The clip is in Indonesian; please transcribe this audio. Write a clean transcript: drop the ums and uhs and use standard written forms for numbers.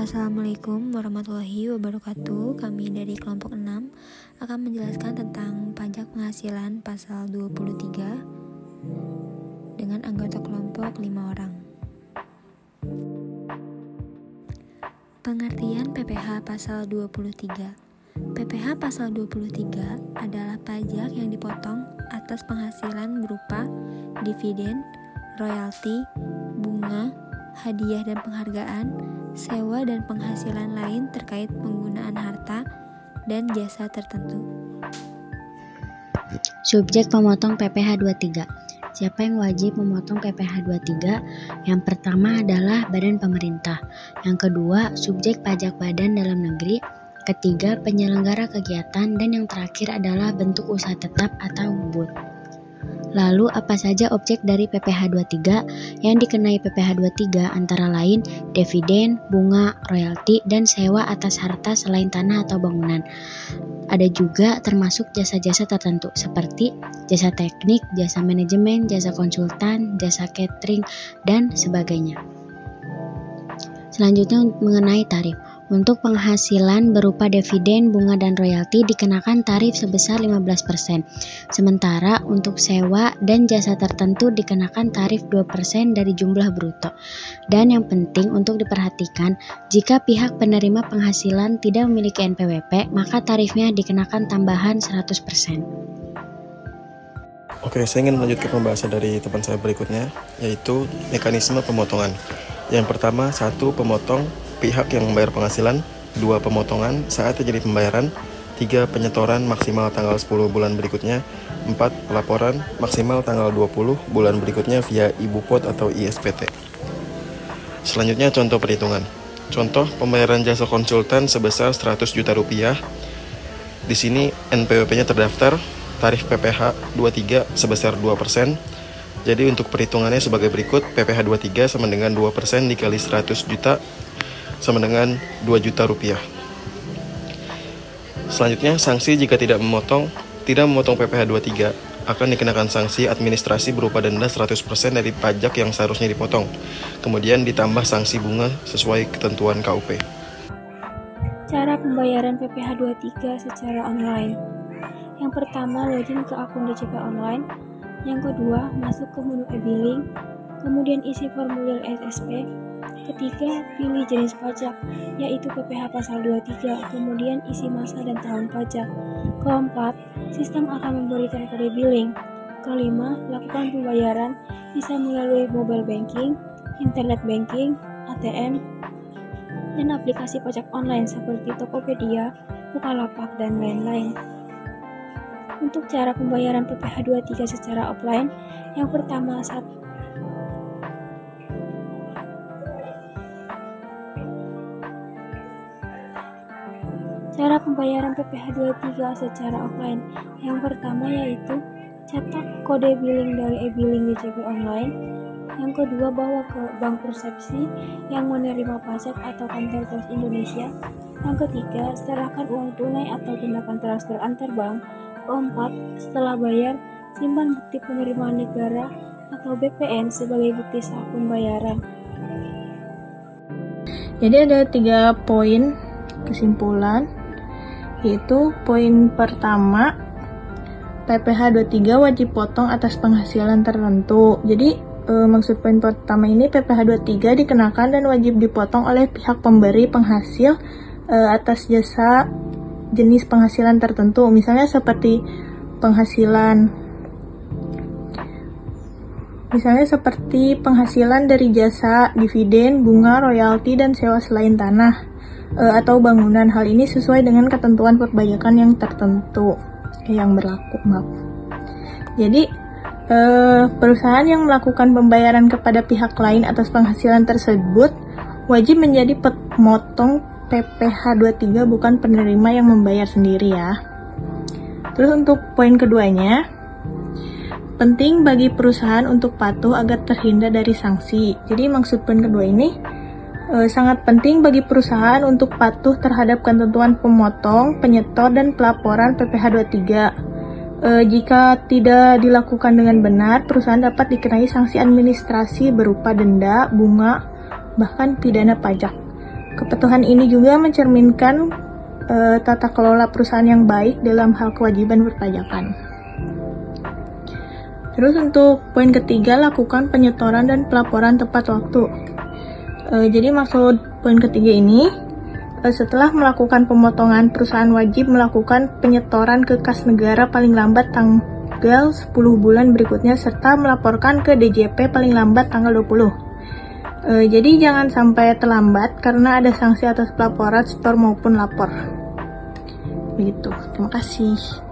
Assalamualaikum warahmatullahi wabarakatuh. Kami dari kelompok 6 akan menjelaskan tentang pajak penghasilan pasal 23 dengan anggota kelompok 5 orang. Pengertian PPh pasal 23. PPh pasal 23 adalah pajak yang dipotong atas penghasilan berupa dividen, royalti, bunga, hadiah dan penghargaan, sewa dan penghasilan lain terkait penggunaan harta dan jasa tertentu. Subjek pemotong PPh 23. Siapa yang wajib memotong PPh 23? Yang pertama adalah badan pemerintah. Yang kedua, subjek pajak badan dalam negeri. Ketiga, penyelenggara kegiatan. Dan yang terakhir adalah bentuk usaha tetap atau BUT. Lalu apa saja objek dari PPh 23? Yang dikenai PPh 23 antara lain dividen, bunga, royalti, dan sewa atas harta selain tanah atau bangunan. Ada juga termasuk jasa-jasa tertentu seperti jasa teknik, jasa manajemen, jasa konsultan, jasa catering, dan sebagainya. Selanjutnya mengenai tarif. Untuk penghasilan berupa dividen, bunga, dan royalti dikenakan tarif sebesar 15%. Sementara untuk sewa dan jasa tertentu dikenakan tarif 2% dari jumlah bruto. Dan yang penting untuk diperhatikan, jika pihak penerima penghasilan tidak memiliki NPWP, maka tarifnya dikenakan tambahan 100%. Oke, saya ingin melanjutkan pembahasan dari teman saya berikutnya, yaitu mekanisme pemotongan. Yang pertama, 1. Pemotong pihak yang membayar penghasilan. 2. Pemotongan saat terjadi pembayaran. 3. Penyetoran maksimal tanggal 10 bulan berikutnya. 4. Pelaporan maksimal tanggal 20 bulan berikutnya via ibu-pot atau ISPT. Selanjutnya contoh perhitungan. Contoh pembayaran jasa konsultan sebesar 100 juta rupiah. Di sini NPWP-nya terdaftar, tarif PPh 23 sebesar 2%. Jadi untuk perhitungannya sebagai berikut, PPh 23 sama dengan 2% dikali 100 juta sama dengan 2 juta rupiah. Selanjutnya, sanksi jika tidak memotong PPh 23 akan dikenakan sanksi administrasi berupa denda 100% dari pajak yang seharusnya dipotong. Kemudian ditambah sanksi bunga sesuai ketentuan KUP. Cara pembayaran PPh 23 secara online. Yang pertama, login ke akun DJP online. Yang kedua, masuk ke menu e-billing, kemudian isi formulir SSP. Ketiga, pilih jenis pajak, yaitu PPh pasal 23, kemudian isi masa dan tahun pajak. Keempat, sistem akan memberikan kode billing. Kelima, lakukan pembayaran bisa melalui mobile banking, internet banking, ATM, dan aplikasi pajak online seperti Tokopedia, Bukalapak, dan lain-lain. Untuk cara pembayaran PPh 23 secara offline, yang pertama cara pembayaran PPh 23 secara offline. Yang pertama yaitu cetak kode billing dari e-billing DJP online. Yang kedua, bawa ke bank persepsi yang menerima pajak atau kantor pos Indonesia. Yang ketiga, serahkan uang tunai atau tindakan transfer antar bank. Keempat, setelah bayar, simpan bukti penerimaan negara atau BPN sebagai bukti sah pembayaran. Jadi ada 3 poin kesimpulan, yaitu poin pertama, PPh 23 wajib potong atas penghasilan tertentu. Jadi maksud poin pertama ini, PPh 23 dikenakan dan wajib dipotong oleh pihak pemberi penghasil atas jasa jenis penghasilan tertentu, misalnya seperti penghasilan dari jasa, dividen, bunga, royalti, dan sewa selain tanah atau bangunan. Hal ini sesuai dengan ketentuan perpajakan yang tertentu yang berlaku. Jadi perusahaan yang melakukan pembayaran kepada pihak lain atas penghasilan tersebut wajib menjadi pemotong PPh 23, bukan penerima yang membayar sendiri ya. Terus untuk poin keduanya, penting bagi perusahaan untuk patuh agar terhindar dari sanksi. Jadi maksud poin kedua ini, sangat penting bagi perusahaan untuk patuh terhadap ketentuan pemotong, penyetor, dan pelaporan PPh 23. Jika tidak dilakukan dengan benar, perusahaan dapat dikenai sanksi administrasi berupa denda, bunga, bahkan pidana pajak. Kepatuhan ini juga mencerminkan tata kelola perusahaan yang baik dalam hal kewajiban perpajakan. Terus untuk poin ketiga, lakukan penyetoran dan pelaporan tepat waktu. Jadi maksud poin ketiga ini, setelah melakukan pemotongan, perusahaan wajib melakukan penyetoran ke kas negara paling lambat tanggal 10 bulan berikutnya serta melaporkan ke DJP paling lambat tanggal 20. Jadi jangan sampai terlambat karena ada sanksi atas pelaporan store maupun lapor. Begitu. Terima kasih.